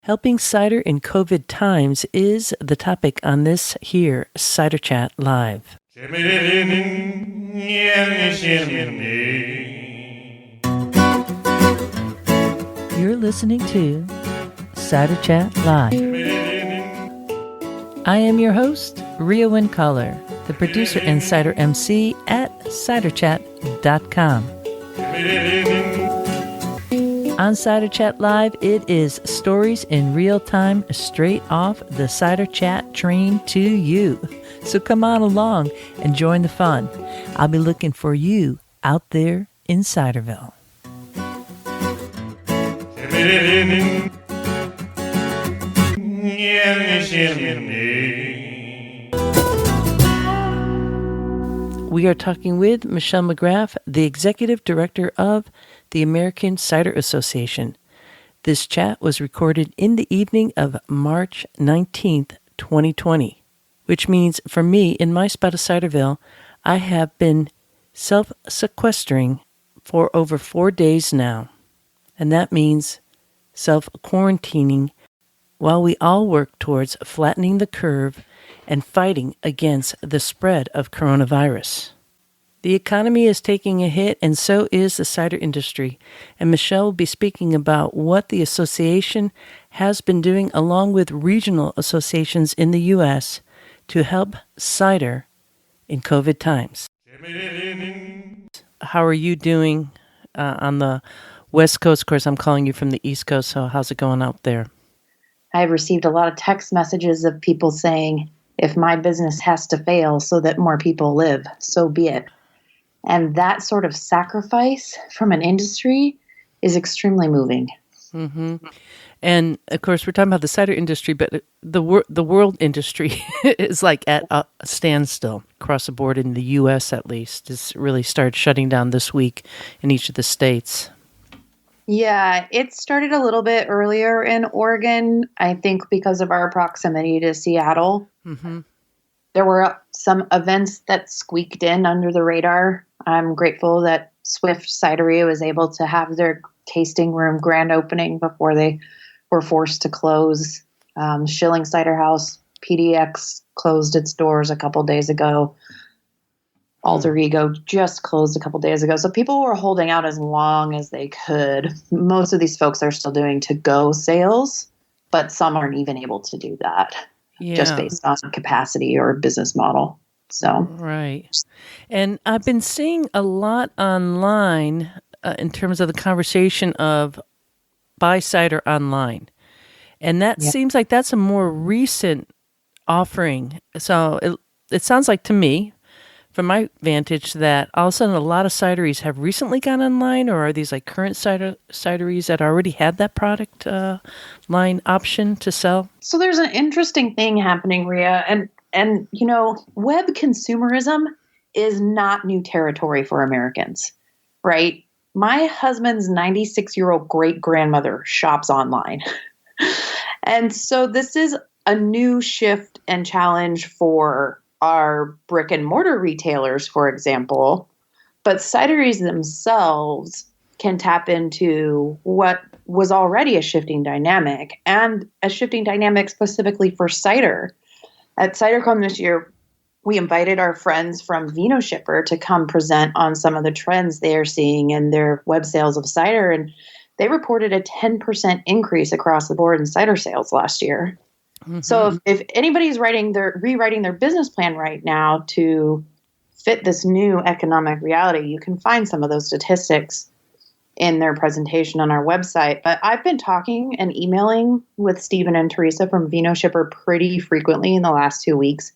Helping cider in COVID times is the topic on this here Cider Chat Live. You're listening to Cider Chat Live. I am your host, Rhea Wincaller, the producer and cider MC at ciderchat.com. On Cider Chat Live, it is stories in real time, straight off the Cider Chat train to you. So come on along and join the fun. I'll be looking for you out there in Ciderville. We are talking with Michelle McGrath, the Executive Director of the American Cider Association. This chat was recorded in the evening of March 19th, 2020, which means for me, in my spot of Ciderville, I have been self-sequestering for over 4 days now. And that means self-quarantining while we all work towards flattening the curve and fighting against the spread of coronavirus. The economy is taking a hit, and so is the cider industry. And Michelle will be speaking about what the association has been doing along with regional associations in the U.S. to help cider in COVID times. How are you doing on the West Coast? Of course, I'm calling you from the East Coast, so how's it going out there? I've received a lot of text messages of people saying, if my business has to fail so that more people live, so be it. And that sort of sacrifice from an industry is extremely moving. Mm-hmm. And, of course, we're talking about the cider industry, but the world industry is like at a standstill across the board in the U.S. at least. It's really started shutting down this week in each of the states. Yeah, it started a little bit earlier in Oregon, I think because of our proximity to Seattle. Mm-hmm. There were some events that squeaked in under the radar. I'm grateful that Swift Cidery was able to have their tasting room grand opening before they were forced to close. Schilling Cider House, PDX, closed its doors a couple days ago. Alter Ego just closed a couple days ago. So people were holding out as long as they could. Most of these folks are still doing to-go sales, but some aren't even able to do that. Yeah. Just based on capacity or business model. So right. And I've been seeing a lot online in terms of the conversation of buy cider online. And that seems like that's a more recent offering. So it sounds like to me, from my vantage, that all of a sudden a lot of cideries have recently gone online, or are these like current cideries that already had that product line option to sell? So there's an interesting thing happening, Rhea, and you know, web consumerism is not new territory for Americans, right? My husband's 96-year-old great-grandmother shops online. And so this is a new shift and challenge for our brick and mortar retailers, for example, but cideries themselves can tap into what was already a shifting dynamic, and a shifting dynamic specifically for cider. At CiderCon this year, we invited our friends from Vino Shipper to come present on some of the trends they are seeing in their web sales of cider, and they reported a 10% increase across the board in cider sales last year. Mm-hmm. So if anybody's rewriting their business plan right now to fit this new economic reality, you can find some of those statistics in their presentation on our website. But I've been talking and emailing with Stephen and Teresa from Vino Shipper pretty frequently in the last 2 weeks,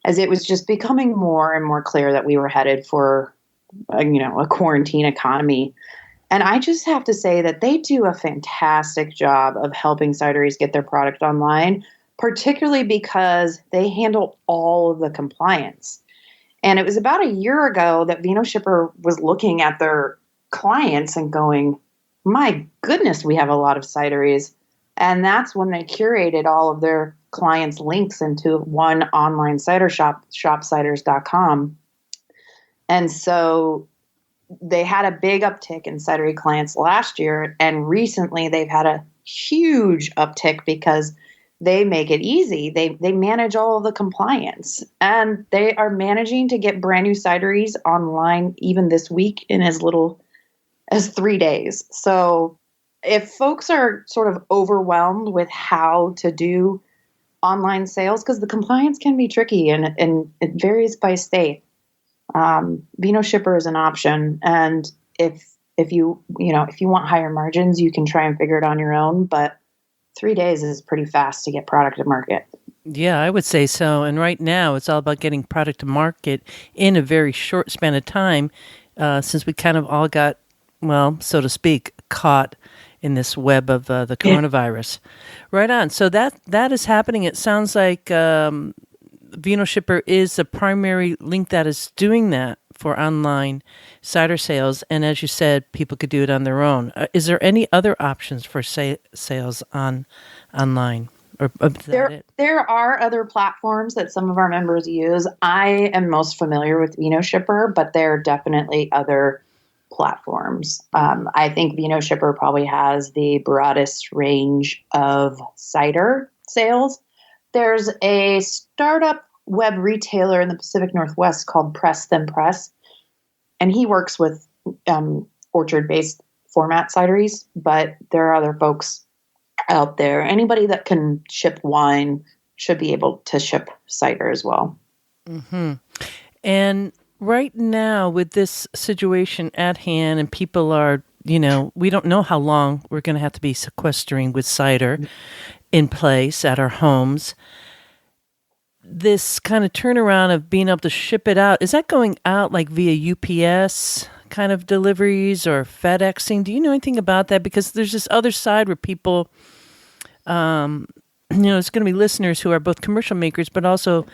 as it was just becoming more and more clear that we were headed for a quarantine economy. And I just have to say that they do a fantastic job of helping cideries get their product online, particularly because they handle all of the compliance. And it was about a year ago that Vino Shipper was looking at their clients and going, my goodness, we have a lot of cideries. And that's when they curated all of their clients' links into one online cider shop, shopciders.com. And so they had a big uptick in cidery clients last year, and recently they've had a huge uptick because they make it easy. They manage all of the compliance, and they are managing to get brand new cideries online even this week in as little as 3 days. So if folks are sort of overwhelmed with how to do online sales, because the compliance can be tricky and it varies by state, Vino Shipper is an option. And if you want higher margins, you can try and figure it on your own. But 3 days is pretty fast to get product to market. Yeah, I would say so. And right now, it's all about getting product to market in a very short span of time, since we kind of all got, well, so to speak, caught in this web of the coronavirus. Right on. So that is happening. It sounds like Vino Shipper is the primary link that is doing that for online cider sales. And as you said, people could do it on their own. Is there any other options for sales online? Or there are other platforms that some of our members use. I am most familiar with Vino Shipper, but there are definitely other platforms. I think Vino Shipper probably has the broadest range of cider sales. There's a startup web retailer in the Pacific Northwest called Press Then Press, and he works with orchard-based format cideries, but there are other folks out there. Anybody that can ship wine should be able to ship cider as well. Mm-hmm. And right now, with this situation at hand, and people are, we don't know how long we're going to have to be sequestering with cider in place at our homes. This kind of turnaround of being able to ship it out, is that going out like via UPS kind of deliveries or FedExing? Do you know anything about that? Because there's this other side where people, it's going to be listeners who are both commercial makers, but also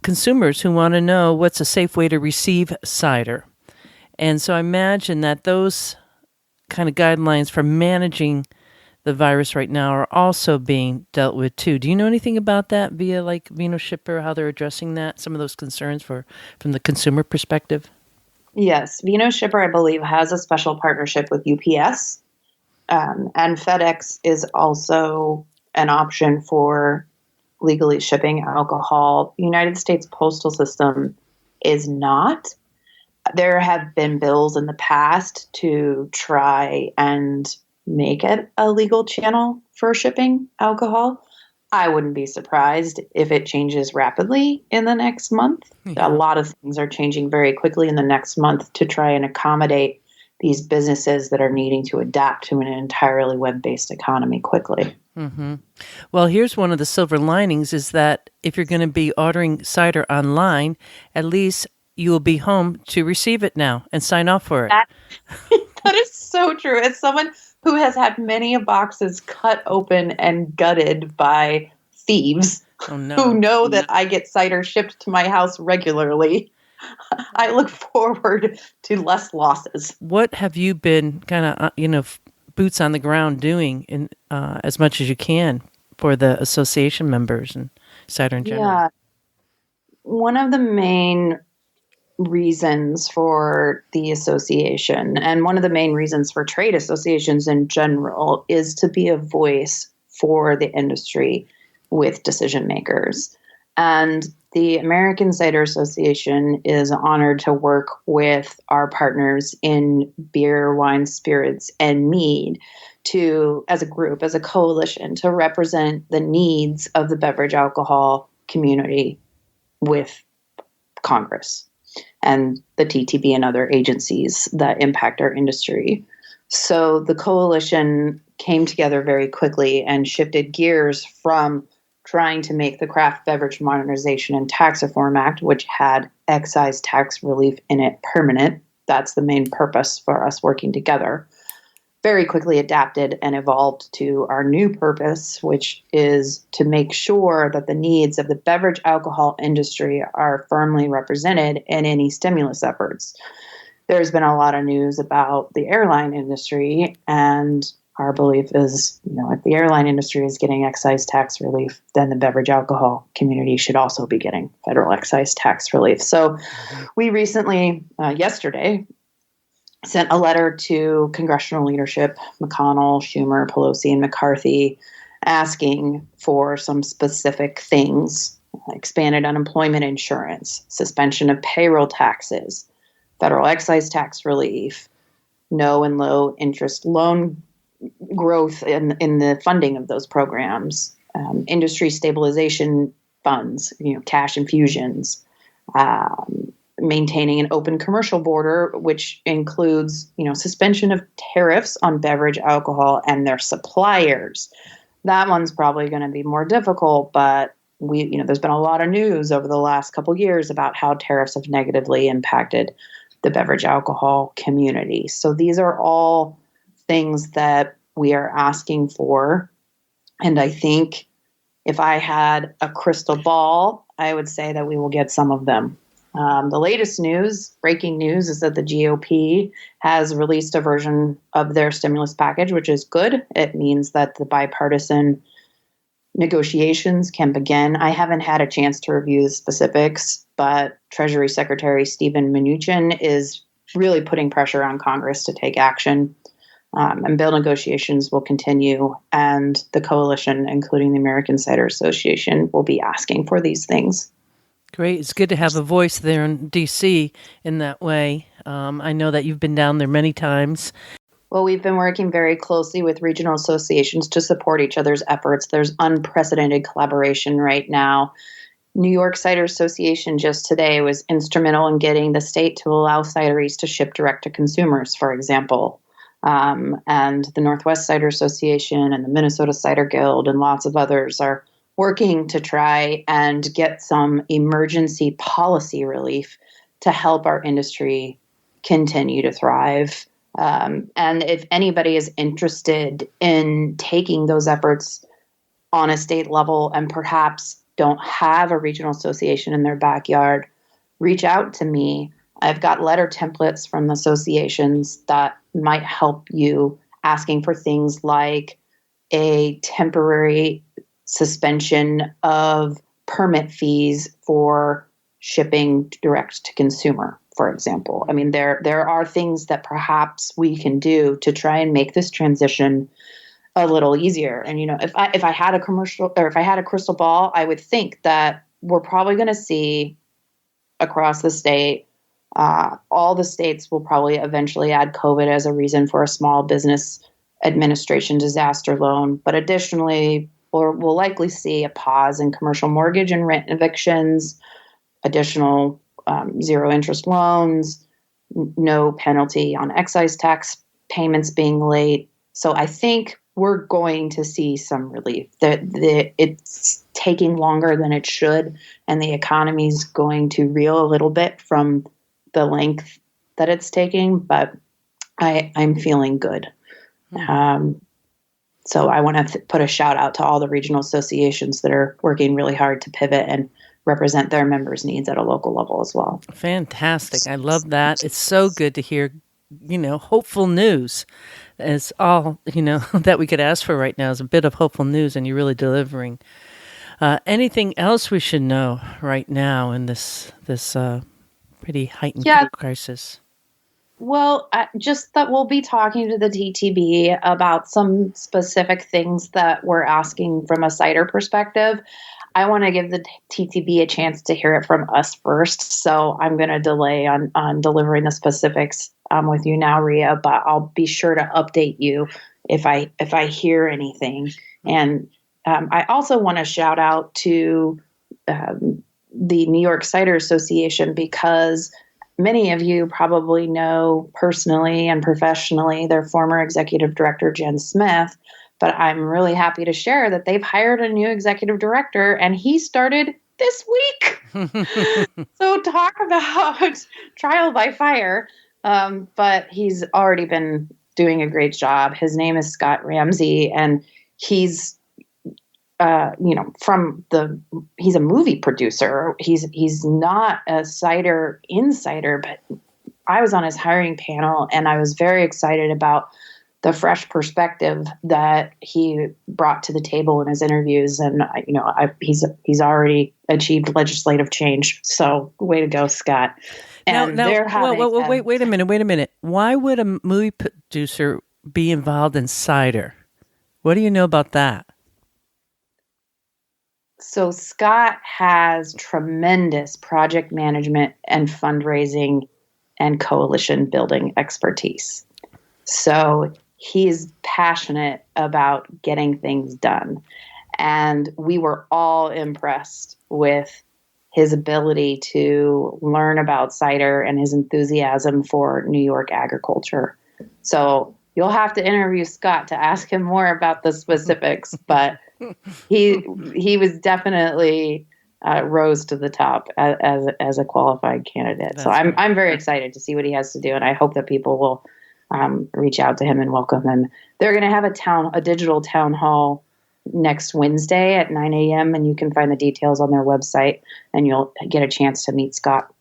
consumers who want to know what's a safe way to receive cider. And so I imagine that those kind of guidelines for managing the virus right now are also being dealt with too. Do you know anything about that via like Vino Shipper, how they're addressing that, some of those concerns from the consumer perspective? Yes, Vino Shipper, I believe, has a special partnership with UPS, and FedEx is also an option for legally shipping alcohol. The United States postal system is not. There have been bills in the past to try and make it a legal channel for shipping alcohol. I wouldn't be surprised if it changes rapidly in the next month. Yeah. A lot of things are changing very quickly in the next month to try and accommodate these businesses that are needing to adapt to an entirely web-based economy quickly. Mm-hmm. Well, here's one of the silver linings is that if you're going to be ordering cider online, at least you will be home to receive it now and sign off for it. That is so true. As someone who has had many boxes cut open and gutted by thieves who know that I get cider shipped to my house regularly, I look forward to less losses. What have you been kind of, boots on the ground doing in as much as you can for the association members and cider in general? Yeah. One of the main reasons for the association, and one of the main reasons for trade associations in general, is to be a voice for the industry with decision makers. And the American Cider Association is honored to work with our partners in beer, wine, spirits, and mead to, as a group, as a coalition, to represent the needs of the beverage alcohol community with Congress and the TTB and other agencies that impact our industry. So the coalition came together very quickly and shifted gears from trying to make the Craft Beverage Modernization and Tax Reform Act, which had excise tax relief in it, permanent. That's the main purpose for us working together. Very quickly adapted and evolved to our new purpose, which is to make sure that the needs of the beverage alcohol industry are firmly represented in any stimulus efforts. There's been a lot of news about the airline industry, and our belief is, if the airline industry is getting excise tax relief, then the beverage alcohol community should also be getting federal excise tax relief. So we recently, yesterday, sent a letter to congressional leadership, McConnell, Schumer, Pelosi, and McCarthy, asking for some specific things: expanded unemployment insurance, suspension of payroll taxes, federal excise tax relief, no and low interest loan growth in the funding of those programs, industry stabilization funds, cash infusions, maintaining an open commercial border, which includes, suspension of tariffs on beverage, alcohol, and their suppliers. That one's probably going to be more difficult, but there's been a lot of news over the last couple of years about how tariffs have negatively impacted the beverage alcohol community. So these are all things that we are asking for. And I think if I had a crystal ball, I would say that we will get some of them. The latest news, breaking news, is that the GOP has released a version of their stimulus package, which is good. It means that the bipartisan negotiations can begin. I haven't had a chance to review the specifics, but Treasury Secretary Steven Mnuchin is really putting pressure on Congress to take action. And bill negotiations will continue, and the coalition, including the American Cider Association, will be asking for these things. Great. It's good to have a voice there in D.C. in that way. I know that you've been down there many times. Well, we've been working very closely with regional associations to support each other's efforts. There's unprecedented collaboration right now. New York Cider Association just today was instrumental in getting the state to allow cideries to ship direct to consumers, for example. And the Northwest Cider Association and the Minnesota Cider Guild and lots of others are working to try and get some emergency policy relief to help our industry continue to thrive. And if anybody is interested in taking those efforts on a state level and perhaps don't have a regional association in their backyard, reach out to me. I've got letter templates from associations that might help you, asking for things like a temporary suspension of permit fees for shipping direct to consumer, for example. I mean, there are things that perhaps we can do to try and make this transition a little easier. And if I had a crystal ball, I would think that we're probably going to see across the state, all the states will probably eventually add COVID as a reason for a small business administration disaster loan. But additionally, we'll likely see a pause in commercial mortgage and rent evictions, additional zero interest loans, no penalty on excise tax payments being late. So I think we're going to see some relief. It's taking longer than it should, and the economy is going to reel a little bit from the length that it's taking, but I'm feeling good. So I want to put a shout out to all the regional associations that are working really hard to pivot and represent their members' needs at a local level as well. Fantastic. I love that. It's so good to hear, hopeful news. It's all, that we could ask for right now is a bit of hopeful news, and you're really delivering. Anything else we should know right now in this pretty heightened crisis? Well, just that we'll be talking to the TTB about some specific things that we're asking from a cider perspective. I want to give the TTB a chance to hear it from us first, so I'm going to delay on delivering the specifics with you now, Rhea, but I'll be sure to update you if I hear anything. And I also want to shout out to the New York Cider Association, because many of you probably know personally and professionally their former executive director, Jen Smith, but I'm really happy to share that they've hired a new executive director, and he started this week. So talk about trial by fire. But he's already been doing a great job. His name is Scott Ramsey, and he's he's a movie producer. He's not a cider insider, but I was on his hiring panel, and I was very excited about the fresh perspective that he brought to the table in his interviews. And, he's already achieved legislative change. So way to go, Scott. And wait a minute. Why would a movie producer be involved in cider? What do you know about that? So Scott has tremendous project management and fundraising and coalition building expertise. So he's passionate about getting things done. And we were all impressed with his ability to learn about cider and his enthusiasm for New York agriculture. So you'll have to interview Scott to ask him more about the specifics, but he was definitely rose to the top as a qualified candidate. So I'm very excited to see what he has to do, and I hope that people will reach out to him and welcome him. They're going to have a digital town hall next Wednesday at 9 a.m. and you can find the details on their website, and you'll get a chance to meet Scott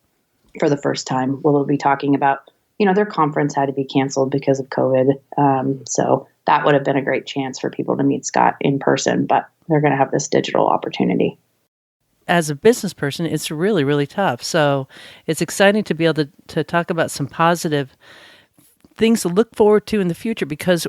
for the first time. We'll be talking about, their conference had to be canceled because of COVID. So that would have been a great chance for people to meet Scott in person, but they're going to have this digital opportunity. As a business person, it's really, really tough. So it's exciting to be able to talk about some positive things to look forward to in the future, because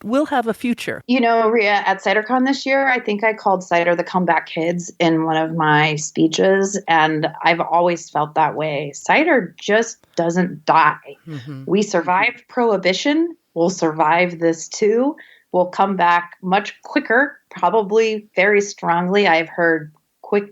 we'll have a future. Rhea, at CiderCon this year, I think I called cider the comeback kids in one of my speeches, and I've always felt that way. Cider just doesn't die. Mm-hmm. We survived Prohibition. We'll survive this too. We'll come back much quicker, probably very strongly. I've heard when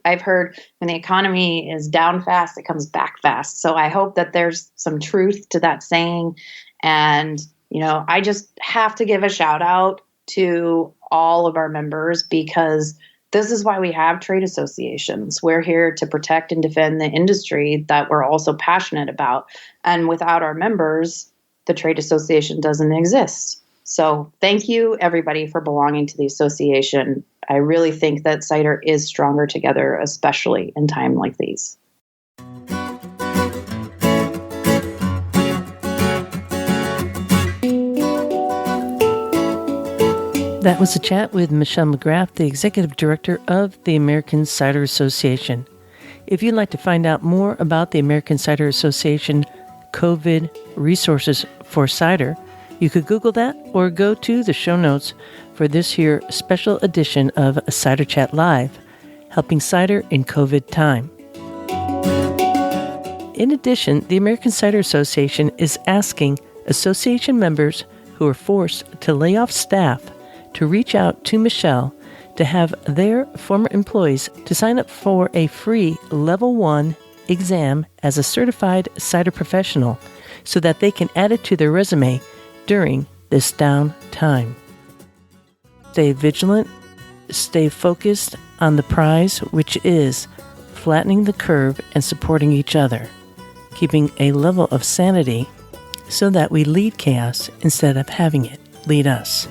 the economy is down fast, it comes back fast. So I hope that there's some truth to that saying. And I just have to give a shout out to all of our members, because this is why we have trade associations. We're here to protect and defend the industry that we're also passionate about. And without our members, the trade association doesn't exist. So thank you, everybody, for belonging to the association. I really think that cider is stronger together, especially in times like these. That was a chat with Michelle McGrath, the Executive Director of the American Cider Association. If you'd like to find out more about the American Cider Association COVID resources for cider, you could Google that or go to the show notes for this here special edition of Cider Chat Live, helping cider in COVID time. In addition, the American Cider Association is asking association members who are forced to lay off staff to reach out to Michelle to have their former employees to sign up for a free Level 1 exam as a Certified Cider Professional so that they can add it to their resume during this down time. Stay vigilant, stay focused on the prize, which is flattening the curve and supporting each other, keeping a level of sanity so that we lead chaos instead of having it lead us.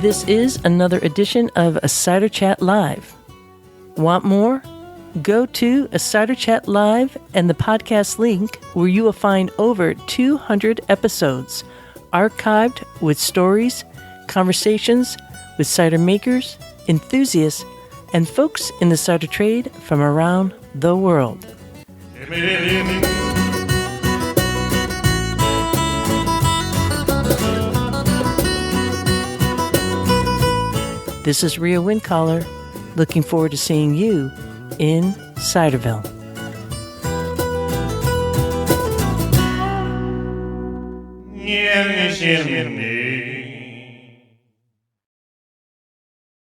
This is another edition of a Cider Chat Live. Want more? Go to a Cider Chat Live and the podcast link, where you will find over 200 episodes archived with stories, conversations with cider makers, enthusiasts, and folks in the cider trade from around the world. This is Rhea Windcaller, looking forward to seeing you in Ciderville. Yeah,